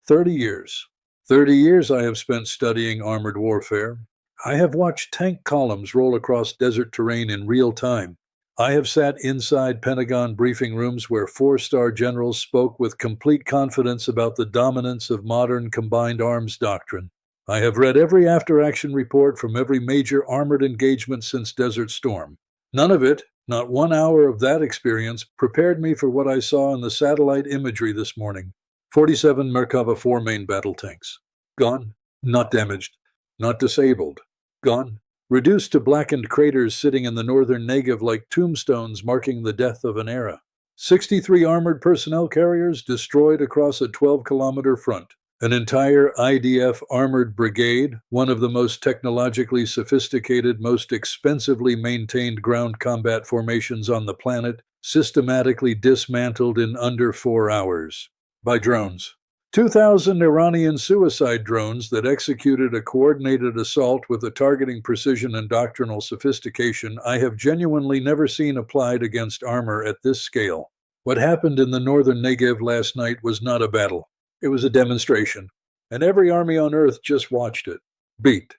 30 years. 30 years I have spent studying armored warfare. I have watched tank columns roll across desert terrain in real time. I have sat inside Pentagon briefing rooms where four-star generals spoke with complete confidence about the dominance of modern combined arms doctrine. I have read every after-action report from every major armored engagement since Desert Storm. None of it, not 1 hour of that experience, prepared me for what I saw in the satellite imagery this morning. 47 Merkava 4 main battle tanks. Gone, not damaged, not disabled. Gone, reduced to blackened craters sitting in the northern Negev like tombstones marking the death of an era. 63 armored personnel carriers destroyed across a 12-kilometer front. An entire IDF Armored Brigade, one of the most technologically sophisticated, most expensively maintained ground combat formations on the planet, systematically dismantled in under 4 hours. By drones. 2,000 Iranian suicide drones that executed a coordinated assault with a targeting precision and doctrinal sophistication I have genuinely never seen applied against armor at this scale. What happened in the northern Negev last night was not a battle. It was a demonstration, and every army on Earth just watched it. Beat.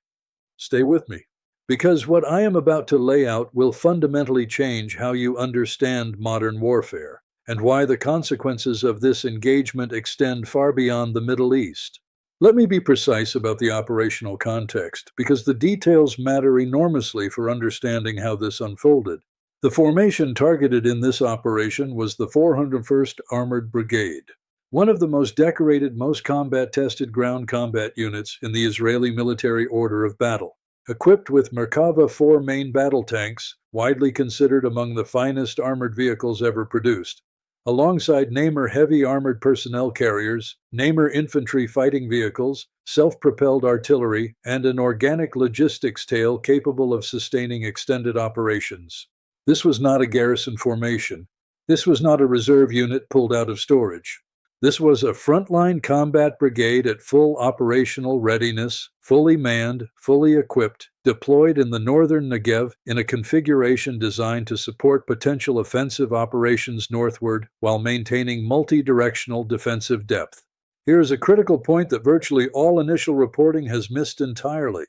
Stay with me, because what I am about to lay out will fundamentally change how you understand modern warfare, and why the consequences of this engagement extend far beyond the Middle East. Let me be precise about the operational context, because the details matter enormously for understanding how this unfolded. The formation targeted in this operation was the 401st Armored Brigade, one of the most decorated, most combat-tested ground combat units in the Israeli military order of battle. Equipped with Merkava 4 main battle tanks, widely considered among the finest armored vehicles ever produced, alongside Namer heavy armored personnel carriers, Namer infantry fighting vehicles, self-propelled artillery, and an organic logistics tail capable of sustaining extended operations. This was not a garrison formation. This was not a reserve unit pulled out of storage. This was a frontline combat brigade at full operational readiness, fully manned, fully equipped, deployed in the northern Negev in a configuration designed to support potential offensive operations northward while maintaining multi-directional defensive depth. Here is a critical point that virtually all initial reporting has missed entirely.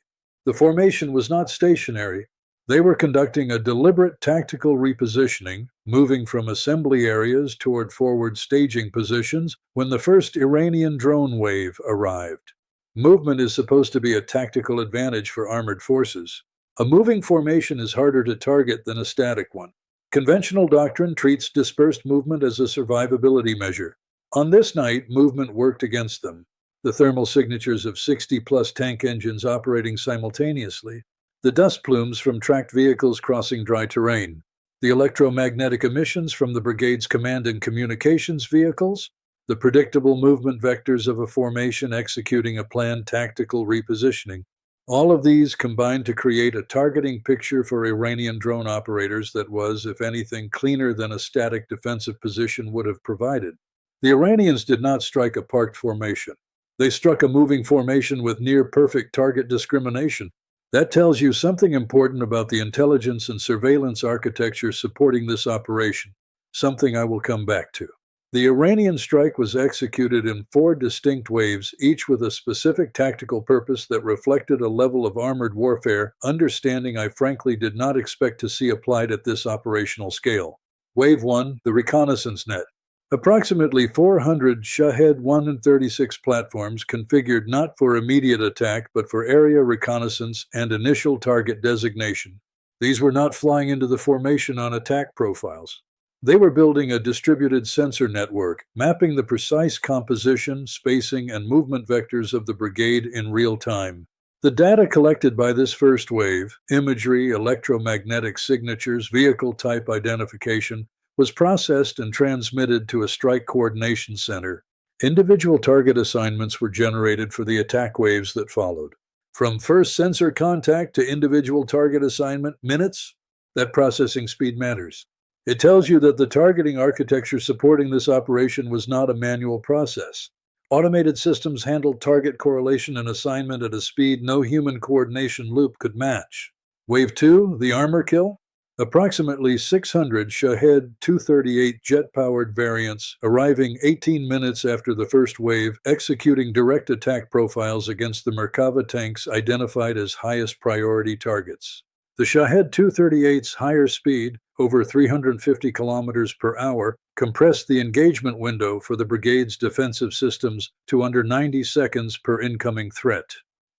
The formation was not stationary. They were conducting a deliberate tactical repositioning, moving from assembly areas toward forward staging positions when the first Iranian drone wave arrived. Movement is supposed to be a tactical advantage for armored forces. A moving formation is harder to target than a static one. Conventional doctrine treats dispersed movement as a survivability measure. On this night, movement worked against them. The thermal signatures of 60-plus tank engines operating simultaneously, the dust plumes from tracked vehicles crossing dry terrain, the electromagnetic emissions from the brigade's command and communications vehicles, the predictable movement vectors of a formation executing a planned tactical repositioning. All of these combined to create a targeting picture for Iranian drone operators that was, if anything, cleaner than a static defensive position would have provided. The Iranians did not strike a parked formation. They struck a moving formation with near-perfect target discrimination. That tells you something important about the intelligence and surveillance architecture supporting this operation, something I will come back to. The Iranian strike was executed in 4 distinct waves, each with a specific tactical purpose that reflected a level of armored warfare understanding I frankly did not expect to see applied at this operational scale. Wave 1, the reconnaissance net. Approximately 400 Shahed 1 and 36 platforms configured not for immediate attack but for area reconnaissance and initial target designation. These were not flying into the formation on attack profiles. They were building a distributed sensor network, mapping the precise composition, spacing, and movement vectors of the brigade in real time. The data collected by this first wave, imagery, electromagnetic signatures, vehicle type identification, was processed and transmitted to a strike coordination center. Individual target assignments were generated for the attack waves that followed. From first sensor contact to individual target assignment, minutes, that processing speed matters. It tells you that the targeting architecture supporting this operation was not a manual process. Automated systems handled target correlation and assignment at a speed no human coordination loop could match. Wave 2, the armor kill. Approximately 600 Shahed 238 jet-powered variants arriving 18 minutes after the first wave, executing direct attack profiles against the Merkava tanks identified as highest priority targets. The Shahed 238's higher speed, over 350 kilometers per hour, compressed the engagement window for the brigade's defensive systems to under 90 seconds per incoming threat.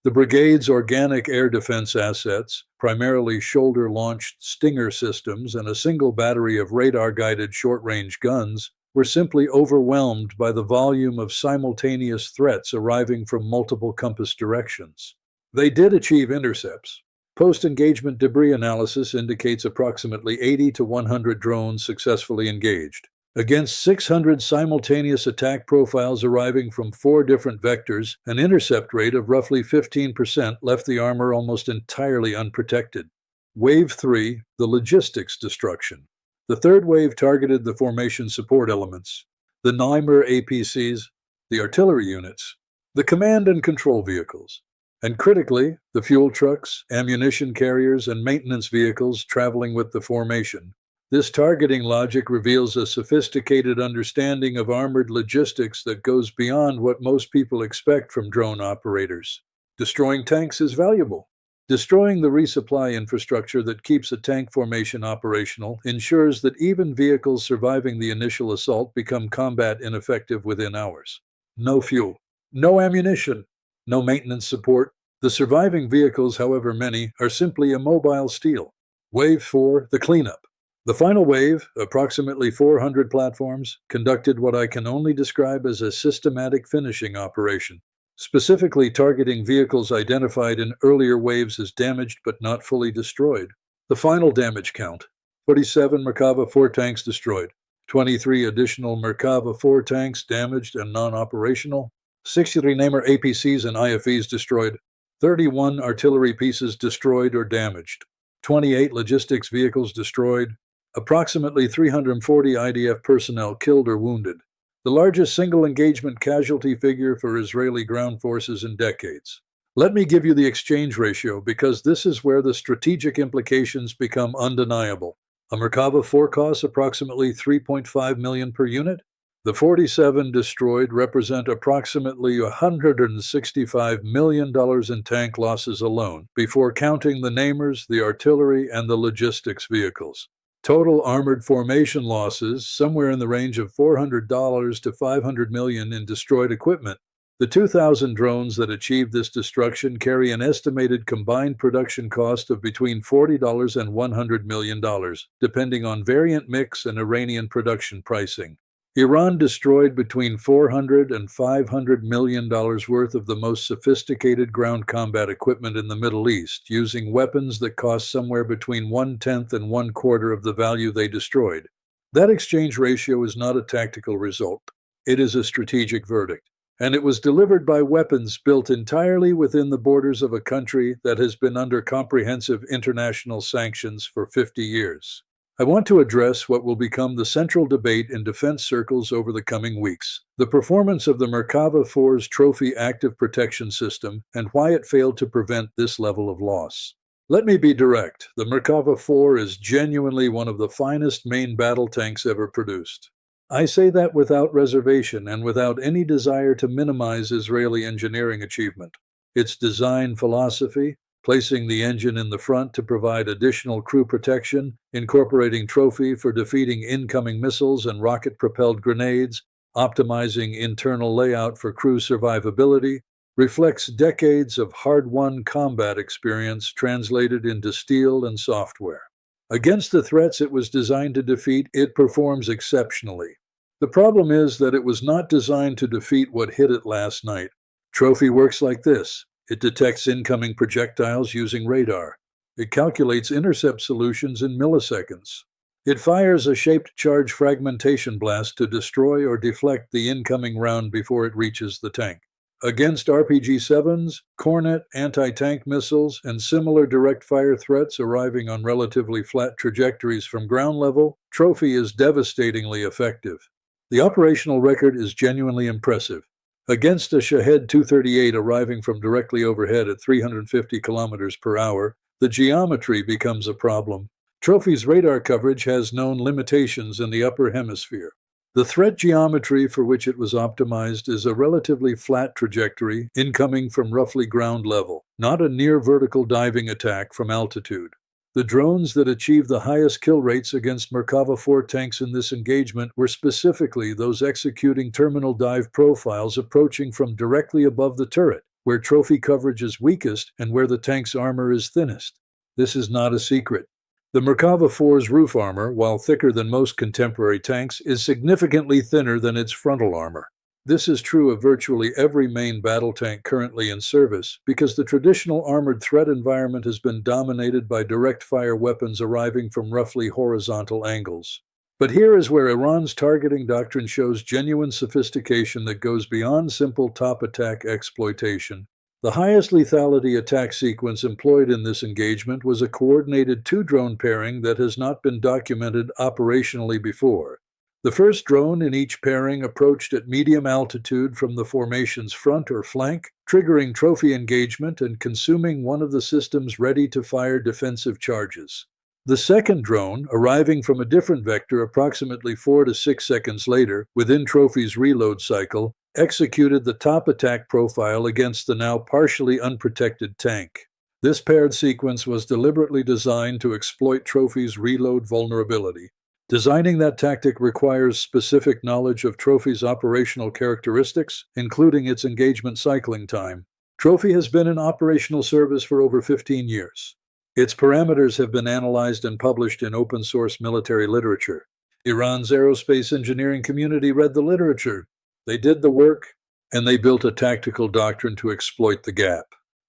The brigade's organic air defense assets, primarily shoulder-launched Stinger systems and a single battery of radar-guided short-range guns, were simply overwhelmed by the volume of simultaneous threats arriving from multiple compass directions. They did achieve intercepts. Post-engagement debris analysis indicates approximately 80 to 100 drones successfully engaged. Against 600 simultaneous attack profiles arriving from 4 different vectors, an intercept rate of roughly 15% left the armor almost entirely unprotected. Wave 3, the logistics destruction. The third wave targeted the formation support elements, the Neimer APCs, the artillery units, the command and control vehicles, and critically, the fuel trucks, ammunition carriers, and maintenance vehicles traveling with the formation. This targeting logic reveals a sophisticated understanding of armored logistics that goes beyond what most people expect from drone operators. Destroying tanks is valuable. Destroying the resupply infrastructure that keeps a tank formation operational ensures that even vehicles surviving the initial assault become combat ineffective within hours. No fuel, no ammunition, no maintenance support. The surviving vehicles, however many, are simply immobile steel. Wave 4, the cleanup. The final wave, approximately 400 platforms, conducted what I can only describe as a systematic finishing operation, specifically targeting vehicles identified in earlier waves as damaged but not fully destroyed. The final damage count: 47 Merkava 4 tanks destroyed, 23 additional Merkava 4 tanks damaged and non-operational, 63 Neimer APCs and IFVs destroyed, 31 artillery pieces destroyed or damaged, 28 logistics vehicles destroyed, approximately 340 IDF personnel killed or wounded, the largest single engagement casualty figure for Israeli ground forces in decades. Let me give you the exchange ratio because this is where the strategic implications become undeniable. A Merkava 4 costs approximately $3.5 million per unit. The 47 destroyed represent approximately $165 million in tank losses alone, before counting the Neimers, the artillery, and the logistics vehicles. Total armored formation losses, somewhere in the range of $400 to $500 million in destroyed equipment. The 2,000 drones that achieved this destruction carry an estimated combined production cost of between $40 and $100 million, depending on variant mix and Iranian production pricing. Iran destroyed between $400 and $500 million worth of the most sophisticated ground combat equipment in the Middle East, using weapons that cost somewhere between 1/10 and 1/4 of the value they destroyed. That exchange ratio is not a tactical result. It is a strategic verdict, and it was delivered by weapons built entirely within the borders of a country that has been under comprehensive international sanctions for 50 years. I want to address what will become the central debate in defense circles over the coming weeks: the performance of the Merkava 4's trophy active protection system and why it failed to prevent this level of loss. Let me be direct. The Merkava 4 is genuinely one of the finest main battle tanks ever produced. I say that without reservation and without any desire to minimize Israeli engineering achievement. Its design philosophy, placing the engine in the front to provide additional crew protection, incorporating trophy for defeating incoming missiles and rocket-propelled grenades, optimizing internal layout for crew survivability, reflects decades of hard-won combat experience translated into steel and software. Against the threats it was designed to defeat, it performs exceptionally. The problem is that it was not designed to defeat what hit it last night. Trophy works like this. It detects incoming projectiles using radar. It calculates intercept solutions in milliseconds. It fires a shaped charge fragmentation blast to destroy or deflect the incoming round before it reaches the tank. Against RPG-7s, Cornet, anti-tank missiles, and similar direct-fire threats arriving on relatively flat trajectories from ground level, Trophy is devastatingly effective. The operational record is genuinely impressive. Against a Shahed 238 arriving from directly overhead at 350 kilometers per hour, the geometry becomes a problem. Trophy's radar coverage has known limitations in the upper hemisphere. The threat geometry for which it was optimized is a relatively flat trajectory incoming from roughly ground level, not a near vertical diving attack from altitude. The drones that achieved the highest kill rates against Merkava 4 tanks in this engagement were specifically those executing terminal dive profiles approaching from directly above the turret, where trophy coverage is weakest and where the tank's armor is thinnest. This is not a secret. The Merkava 4's roof armor, while thicker than most contemporary tanks, is significantly thinner than its frontal armor. This is true of virtually every main battle tank currently in service, because the traditional armored threat environment has been dominated by direct-fire weapons arriving from roughly horizontal angles. But here is where Iran's targeting doctrine shows genuine sophistication that goes beyond simple top-attack exploitation. The highest lethality attack sequence employed in this engagement was a coordinated two-drone pairing that has not been documented operationally before. The first drone in each pairing approached at medium altitude from the formation's front or flank, triggering trophy engagement and consuming one of the system's ready-to-fire defensive charges. The second drone, arriving from a different vector approximately 4 to 6 seconds later, within Trophy's reload cycle, executed the top attack profile against the now partially unprotected tank. This paired sequence was deliberately designed to exploit Trophy's reload vulnerability. Designing that tactic requires specific knowledge of Trophy's operational characteristics, including its engagement cycling time. Trophy has been in operational service for over 15 years. Its parameters have been analyzed and published in open-source military literature. Iran's aerospace engineering community read the literature. They did the work, and they built a tactical doctrine to exploit the gap.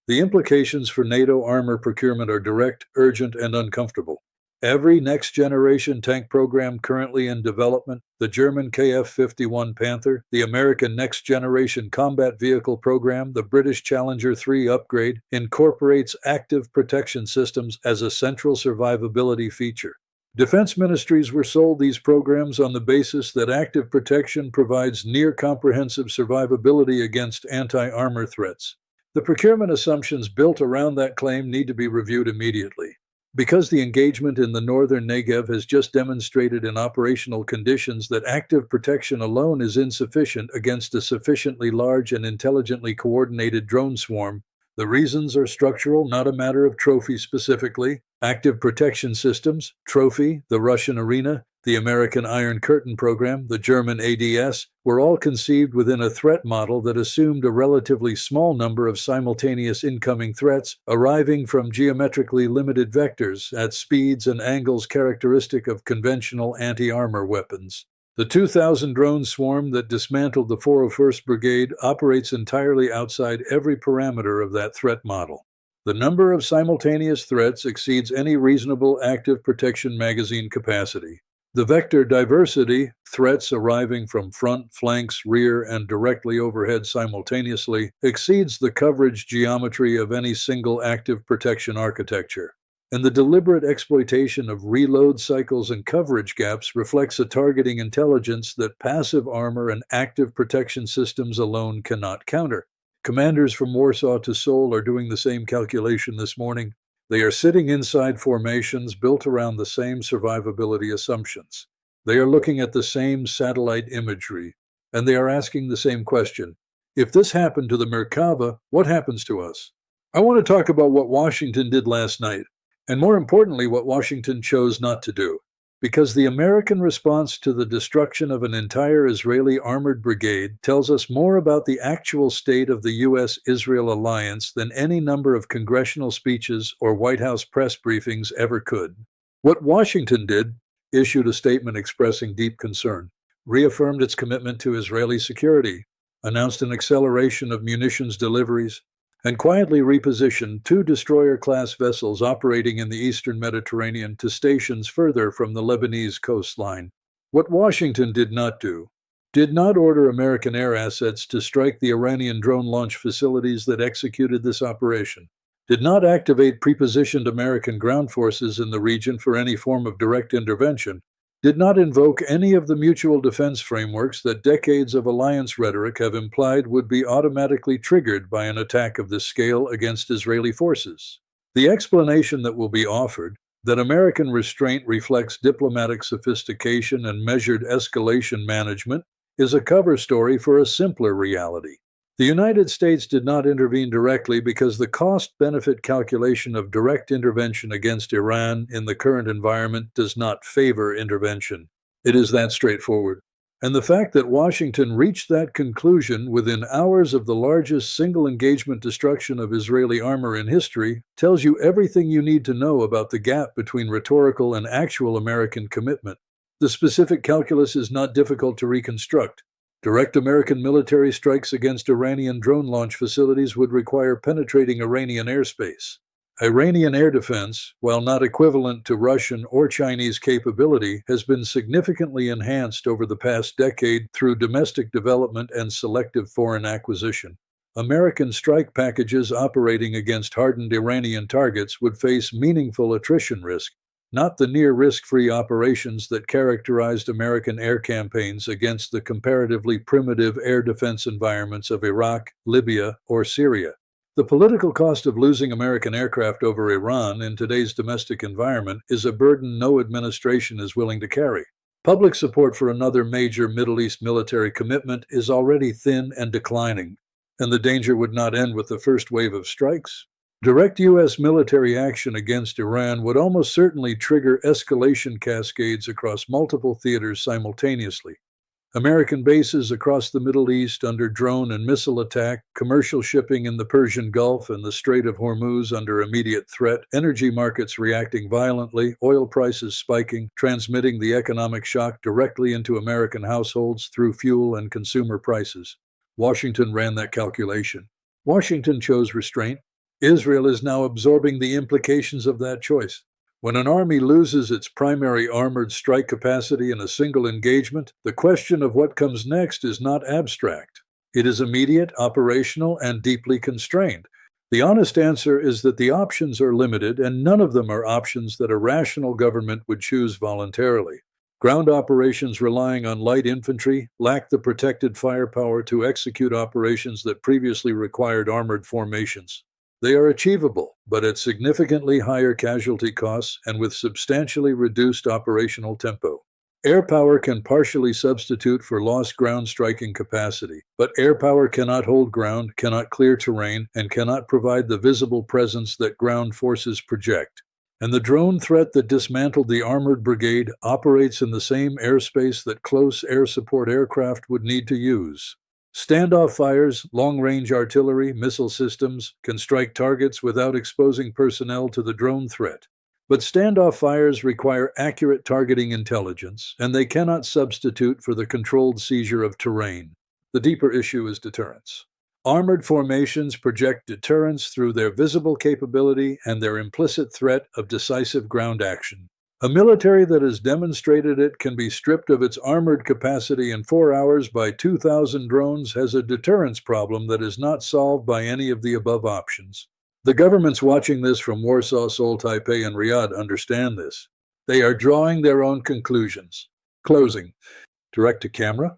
The implications for NATO armor procurement are direct, urgent, and uncomfortable. Every next-generation tank program currently in development, the German KF-51 Panther, the American Next-Generation Combat Vehicle Program, the British Challenger 3 upgrade, incorporates active protection systems as a central survivability feature. Defense ministries were sold these programs on the basis that active protection provides near-comprehensive survivability against anti-armor threats. The procurement assumptions built around that claim need to be reviewed immediately. Because the engagement in the northern Negev has just demonstrated in operational conditions that active protection alone is insufficient against a sufficiently large and intelligently coordinated drone swarm, the reasons are structural, not a matter of Trophy specifically. Active protection systems, Trophy, the Russian Arena, the American Iron Curtain program, the German ADS, were all conceived within a threat model that assumed a relatively small number of simultaneous incoming threats arriving from geometrically limited vectors at speeds and angles characteristic of conventional anti-armor weapons. The 2,000-drone swarm that dismantled the 401st Brigade operates entirely outside every parameter of that threat model. The number of simultaneous threats exceeds any reasonable active protection magazine capacity. The vector diversity, threats arriving from front, flanks, rear, and directly overhead simultaneously, exceeds the coverage geometry of any single active protection architecture. And the deliberate exploitation of reload cycles and coverage gaps reflects a targeting intelligence that passive armor and active protection systems alone cannot counter. Commanders from Warsaw to Seoul are doing the same calculation this morning. They are sitting inside formations built around the same survivability assumptions. They are looking at the same satellite imagery, and they are asking the same question. If this happened to the Merkava, what happens to us? I want to talk about what Washington did last night. And more importantly, what Washington chose not to do. Because the American response to the destruction of an entire Israeli armored brigade tells us more about the actual state of the U.S.-Israel alliance than any number of congressional speeches or White House press briefings ever could. What Washington did, issued a statement expressing deep concern, reaffirmed its commitment to Israeli security, announced an acceleration of munitions deliveries, and quietly repositioned 2 destroyer-class vessels operating in the eastern Mediterranean to stations further from the Lebanese coastline. What Washington did not do, did not order American air assets to strike the Iranian drone launch facilities that executed this operation, did not activate prepositioned American ground forces in the region for any form of direct intervention, did not invoke any of the mutual defense frameworks that decades of alliance rhetoric have implied would be automatically triggered by an attack of this scale against Israeli forces. The explanation that will be offered, That American restraint reflects diplomatic sophistication and measured escalation management is a cover story for a simpler reality. The United States did not intervene directly because the cost-benefit calculation of direct intervention against Iran in the current environment does not favor intervention. It is that straightforward. And the fact that Washington reached that conclusion within hours of the largest single engagement destruction of Israeli armor in history tells you everything you need to know about the gap between rhetorical and actual American commitment. The specific calculus is not difficult to reconstruct. Direct American military strikes against Iranian drone launch facilities would require penetrating Iranian airspace. Iranian air defense, while not equivalent to Russian or Chinese capability, has been significantly enhanced over the past decade through domestic development and selective foreign acquisition. American strike packages operating against hardened Iranian targets would face meaningful attrition risk, not the near risk-free operations that characterized American air campaigns against the comparatively primitive air defense environments of Iraq, Libya, or Syria. The political cost of losing American aircraft over Iran in today's domestic environment is a burden no administration is willing to carry. Public support for another major Middle East military commitment is already thin and declining, and the danger would not end with the first wave of strikes. Direct U.S. military action against Iran would almost certainly trigger escalation cascades across multiple theaters simultaneously. American bases across the Middle East under drone and missile attack, commercial shipping in the Persian Gulf and the Strait of Hormuz under immediate threat, energy markets reacting violently, oil prices spiking, transmitting the economic shock directly into American households through fuel and consumer prices. Washington ran that calculation. Washington chose restraint. Israel is now absorbing the implications of that choice. When an army loses its primary armored strike capacity in a single engagement, the question of what comes next is not abstract. It is immediate, operational, and deeply constrained. The honest answer is that the options are limited, and none of them are options that a rational government would choose voluntarily. Ground operations relying on light infantry lack the protected firepower to execute operations that previously required armored formations. They are achievable, but at significantly higher casualty costs and with substantially reduced operational tempo. Air power can partially substitute for lost ground striking capacity, but air power cannot hold ground, cannot clear terrain, and cannot provide the visible presence that ground forces project. And the drone threat that dismantled the Armored Brigade operates in the same airspace that close air support aircraft would need to use. Standoff fires, long-range artillery, missile systems can strike targets without exposing personnel to the drone threat. But standoff fires require accurate targeting intelligence, and they cannot substitute for the controlled seizure of terrain. The deeper issue is deterrence. Armored formations project deterrence through their visible capability and their implicit threat of decisive ground action. A military that has demonstrated it can be stripped of its armored capacity in 4 hours by 2,000 drones has a deterrence problem that is not solved by any of the above options. The governments watching this from Warsaw, Seoul, Taipei, and Riyadh understand this. They are drawing their own conclusions. Closing. Direct to camera.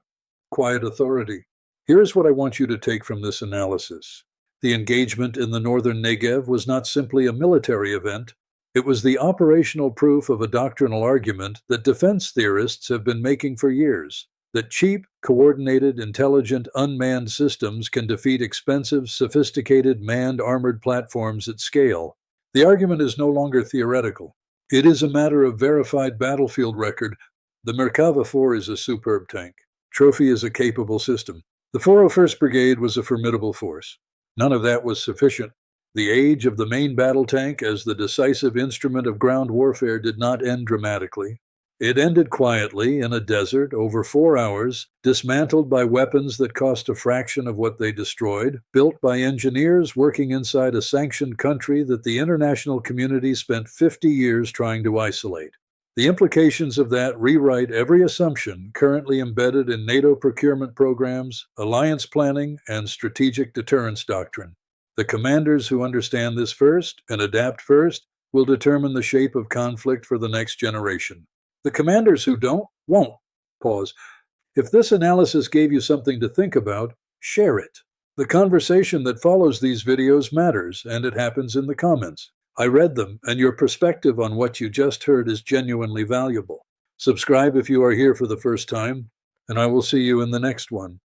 Quiet authority. Here's what I want you to take from this analysis. The engagement in the northern Negev was not simply a military event. It was the operational proof of a doctrinal argument that defense theorists have been making for years, that cheap, coordinated, intelligent, unmanned systems can defeat expensive, sophisticated, manned armored platforms at scale. The argument is no longer theoretical. It is a matter of verified battlefield record. The Merkava 4 is a superb tank. Trophy is a capable system. The 401st Brigade was a formidable force. None of that was sufficient. The age of the main battle tank as the decisive instrument of ground warfare did not end dramatically. It ended quietly in a desert over 4 hours, dismantled by weapons that cost a fraction of what they destroyed, built by engineers working inside a sanctioned country that the international community spent 50 years trying to isolate. The implications of that rewrite every assumption currently embedded in NATO procurement programs, alliance planning, and strategic deterrence doctrine. The commanders who understand this first and adapt first will determine the shape of conflict for the next generation. The commanders who don't, won't. Pause. If this analysis gave you something to think about, share it. The conversation that follows these videos matters, and it happens in the comments. I read them, and your perspective on what you just heard is genuinely valuable. Subscribe if you are here for the first time, and I will see you in the next one.